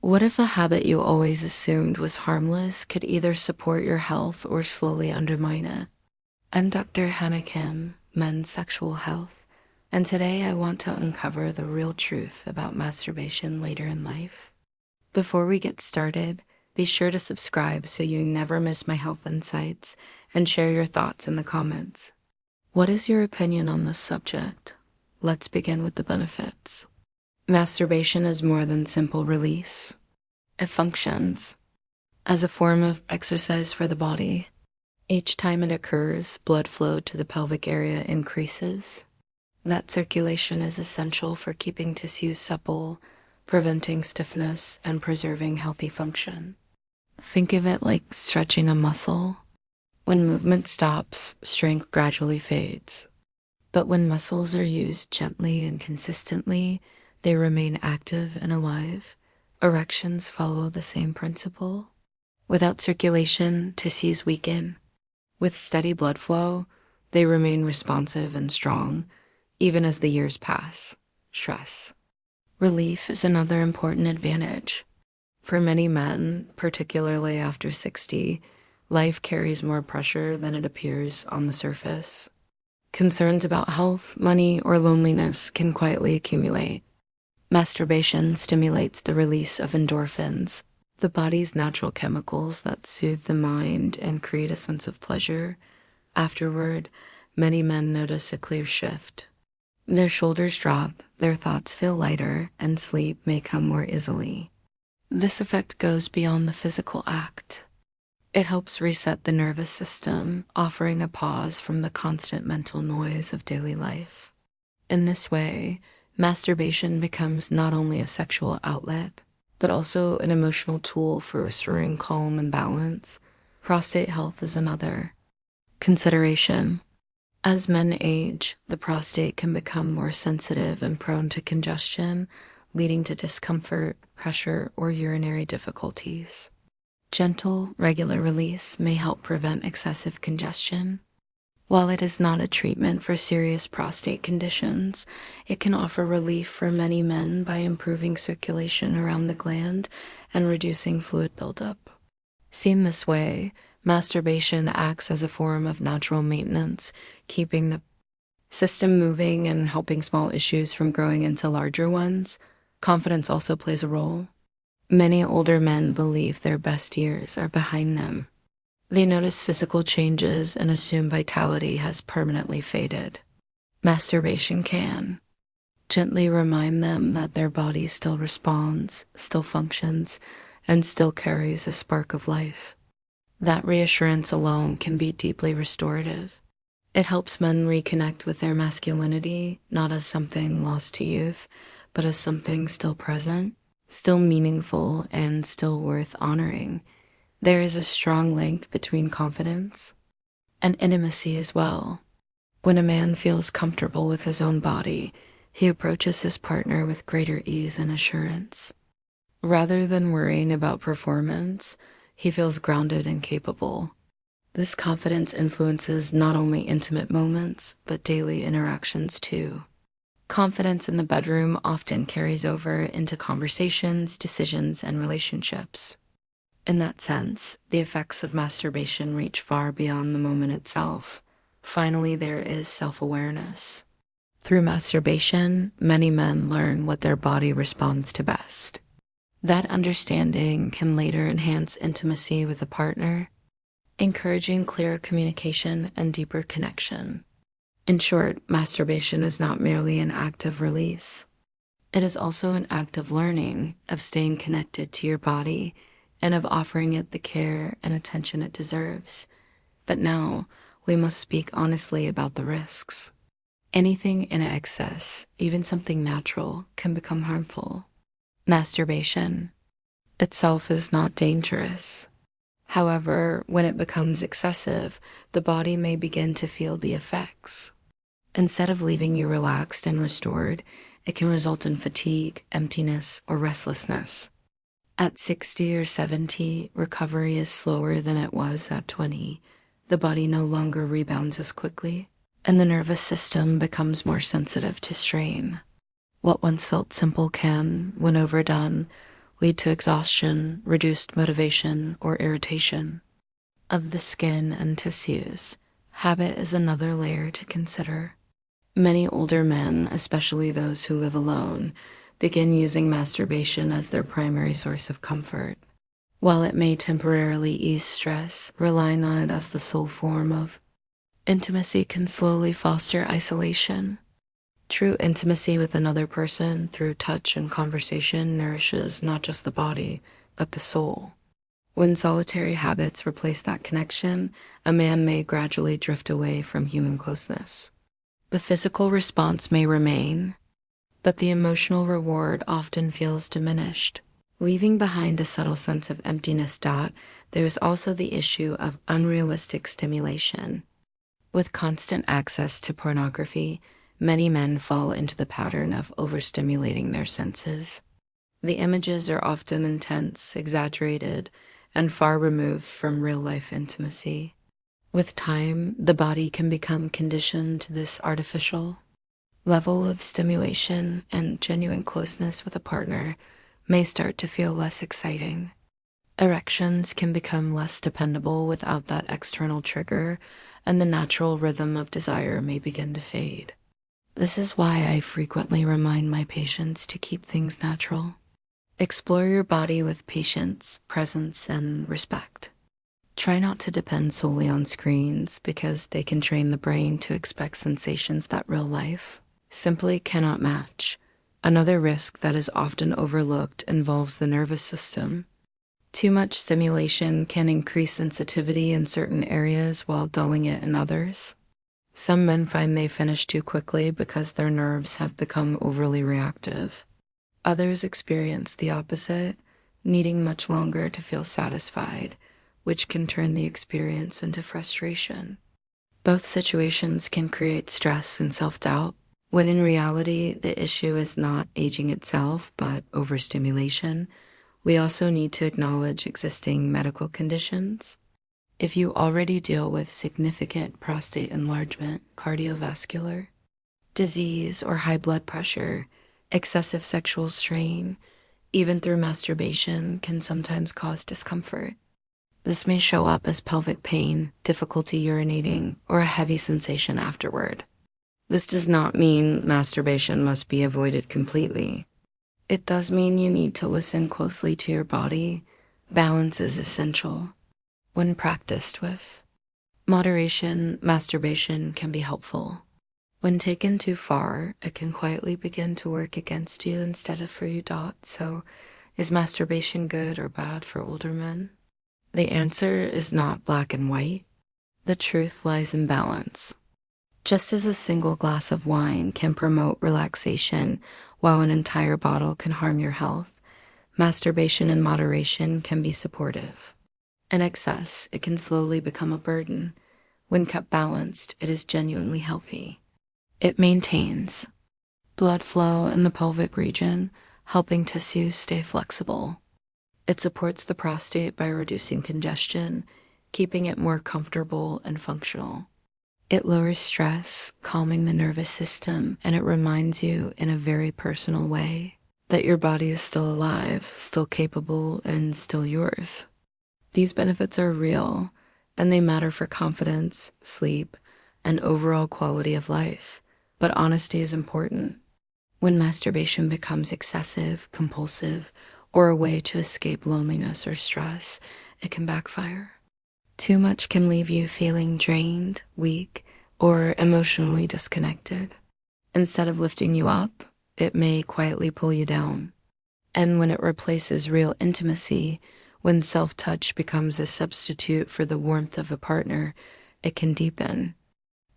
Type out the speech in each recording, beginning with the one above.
What if a habit you always assumed was harmless could either support your health or slowly undermine it? I'm Dr. Hannah Kim, men's sexual health, and today I want to uncover the real truth about masturbation later in life. Before we get started, be sure to subscribe so you never miss my health insights and share your thoughts in the comments. What is your opinion on this subject? Let's begin with the benefits. Masturbation is more than simple release. It functions as a form of exercise for the body. Each time it occurs, blood flow to the pelvic area increases. That circulation is essential for keeping tissues supple, preventing stiffness, and preserving healthy function. Think of it like stretching a muscle. When movement stops, strength gradually fades. But when muscles are used gently and consistently, they remain active and alive. Erections follow the same principle. Without circulation, tissues weaken. With steady blood flow, they remain responsive and strong, even as the years pass. Stress. Relief is another important advantage. For many men, particularly after 60, life carries more pressure than it appears on the surface. Concerns about health, money, or loneliness can quietly accumulate. Masturbation stimulates the release of endorphins, the body's natural chemicals that soothe the mind and create a sense of pleasure. Afterward, many men notice a clear shift. Their shoulders drop, their thoughts feel lighter, and sleep may come more easily. This effect goes beyond the physical act. It helps reset the nervous system, offering a pause from the constant mental noise of daily life. In this way, masturbation becomes not only a sexual outlet, but also an emotional tool for restoring calm and balance. Prostate health is another consideration. As men age, the prostate can become more sensitive and prone to congestion, leading to discomfort, pressure, or urinary difficulties. Gentle, regular release may help prevent excessive congestion. While it is not a treatment for serious prostate conditions, it can offer relief for many men by improving circulation around the gland and reducing fluid buildup. Seen this way, masturbation acts as a form of natural maintenance, keeping the system moving and helping small issues from growing into larger ones. Confidence also plays a role. Many older men believe their best years are behind them. They notice physical changes and assume vitality has permanently faded. Masturbation can gently remind them that their body still responds, still functions, and still carries a spark of life. That reassurance alone can be deeply restorative. It helps men reconnect with their masculinity, not as something lost to youth, but as something still present, still meaningful, and still worth honoring. There is a strong link between confidence and intimacy as well. When a man feels comfortable with his own body, he approaches his partner with greater ease and assurance. Rather than worrying about performance, he feels grounded and capable. This confidence influences not only intimate moments, but daily interactions too. Confidence in the bedroom often carries over into conversations, decisions, and relationships. In that sense, the effects of masturbation reach far beyond the moment itself. Finally, there is self-awareness. Through masturbation, many men learn what their body responds to best. That understanding can later enhance intimacy with a partner, encouraging clearer communication and deeper connection. In short, masturbation is not merely an act of release. It is also an act of learning, of staying connected to your body, and of offering it the care and attention it deserves. But now, we must speak honestly about the risks. Anything in excess, even something natural, can become harmful. Masturbation itself is not dangerous. However, when it becomes excessive, the body may begin to feel the effects. Instead of leaving you relaxed and restored, it can result in fatigue, emptiness, or restlessness. At 60 or 70, recovery is slower than it was at 20. The body no longer rebounds as quickly, and the nervous system becomes more sensitive to strain. What once felt simple can, when overdone, lead to exhaustion, reduced motivation, or irritation of the skin and tissues. Habit is another layer to consider. Many older men, especially those who live alone, begin using masturbation as their primary source of comfort. While it may temporarily ease stress, relying on it as the sole form of intimacy can slowly foster isolation. True intimacy with another person through touch and conversation nourishes not just the body, but the soul. When solitary habits replace that connection, a man may gradually drift away from human closeness. The physical response may remain, but the emotional reward often feels diminished, leaving behind a subtle sense of emptiness. There is also the issue of unrealistic stimulation. With constant access to pornography, many men fall into the pattern of overstimulating their senses. The images are often intense, exaggerated, and far removed from real-life intimacy. With time, the body can become conditioned to this artificial level of stimulation, and genuine closeness with a partner may start to feel less exciting. Erections can become less dependable without that external trigger, and the natural rhythm of desire may begin to fade. This is why I frequently remind my patients to keep things natural. Explore your body with patience, presence, and respect. Try not to depend solely on screens because they can train the brain to expect sensations that real life simply cannot match. Another risk that is often overlooked involves the nervous system. Too much stimulation can increase sensitivity in certain areas while dulling it in others. Some men find they finish too quickly because their nerves have become overly reactive. Others experience the opposite, needing much longer to feel satisfied, which can turn the experience into frustration. Both situations can create stress and self-doubt, when in reality, the issue is not aging itself, but overstimulation. We also need to acknowledge existing medical conditions. If you already deal with significant prostate enlargement, cardiovascular disease, or high blood pressure, excessive sexual strain, even through masturbation, can sometimes cause discomfort. This may show up as pelvic pain, difficulty urinating, or a heavy sensation afterward. This does not mean masturbation must be avoided completely. It does mean you need to listen closely to your body. Balance is essential. When practiced with moderation, masturbation can be helpful. When taken too far, it can quietly begin to work against you instead of for you. So, is masturbation good or bad for older men? The answer is not black and white. The truth lies in balance. Just as a single glass of wine can promote relaxation while an entire bottle can harm your health, masturbation in moderation can be supportive. In excess, it can slowly become a burden. When kept balanced, it is genuinely healthy. It maintains blood flow in the pelvic region, helping tissues stay flexible. It supports the prostate by reducing congestion, keeping it more comfortable and functional. It lowers stress, calming the nervous system, and it reminds you in a very personal way that your body is still alive, still capable, and still yours. These benefits are real, and they matter for confidence, sleep, and overall quality of life. But honesty is important. When masturbation becomes excessive, compulsive, or a way to escape loneliness or stress, it can backfire. Too much can leave you feeling drained, weak, or emotionally disconnected. Instead of lifting you up, it may quietly pull you down. And when it replaces real intimacy, when self-touch becomes a substitute for the warmth of a partner, it can deepen.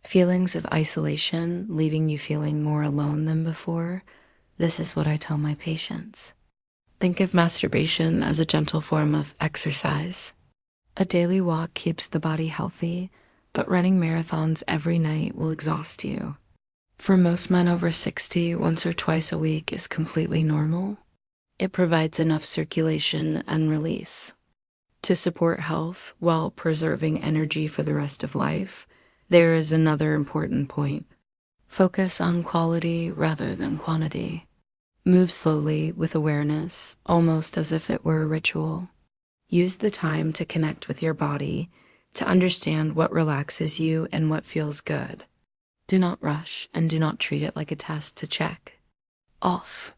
Feelings of isolation, leaving you feeling more alone than before. This is what I tell my patients. Think of masturbation as a gentle form of exercise. A daily walk keeps the body healthy, but running marathons every night will exhaust you. For most men over 60, once or twice a week is completely normal. It provides enough circulation and release to support health while preserving energy for the rest of life. There is another important point. Focus on quality rather than quantity. Move slowly with awareness, almost as if it were a ritual. Use the time to connect with your body, to understand what relaxes you and what feels good. Do not rush and do not treat it like a test to check off.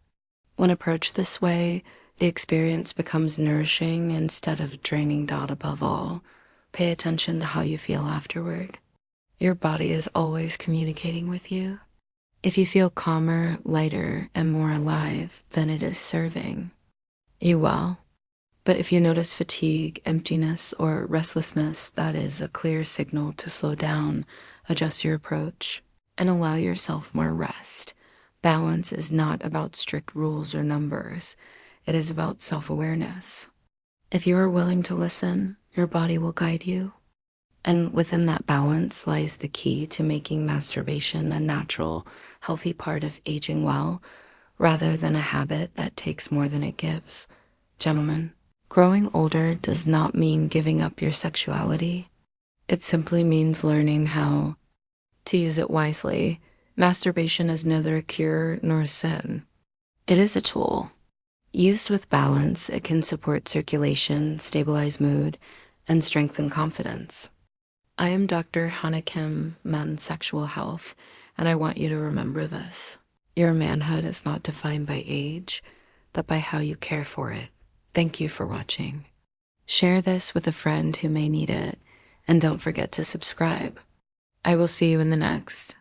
When approached this way, the experience becomes nourishing instead of draining. Above all, pay attention to how you feel afterward. Your body is always communicating with you. If you feel calmer, lighter, and more alive, then it is serving you well. But if you notice fatigue, emptiness, or restlessness, that is a clear signal to slow down, adjust your approach, and allow yourself more rest. Balance is not about strict rules or numbers. It is about self-awareness. If you are willing to listen, your body will guide you. And within that balance lies the key to making masturbation a natural, healthy part of aging well, rather than a habit that takes more than it gives. Gentlemen, growing older does not mean giving up your sexuality. It simply means learning how to use it wisely. Masturbation is neither a cure nor a sin. It is a tool. Used with balance, it can support circulation, stabilize mood, and strengthen confidence. I am Dr. Hannah Kim, Men's Sexual Health, and I want you to remember this. Your manhood is not defined by age, but by how you care for it. Thank you for watching. Share this with a friend who may need it, and don't forget to subscribe. I will see you in the next.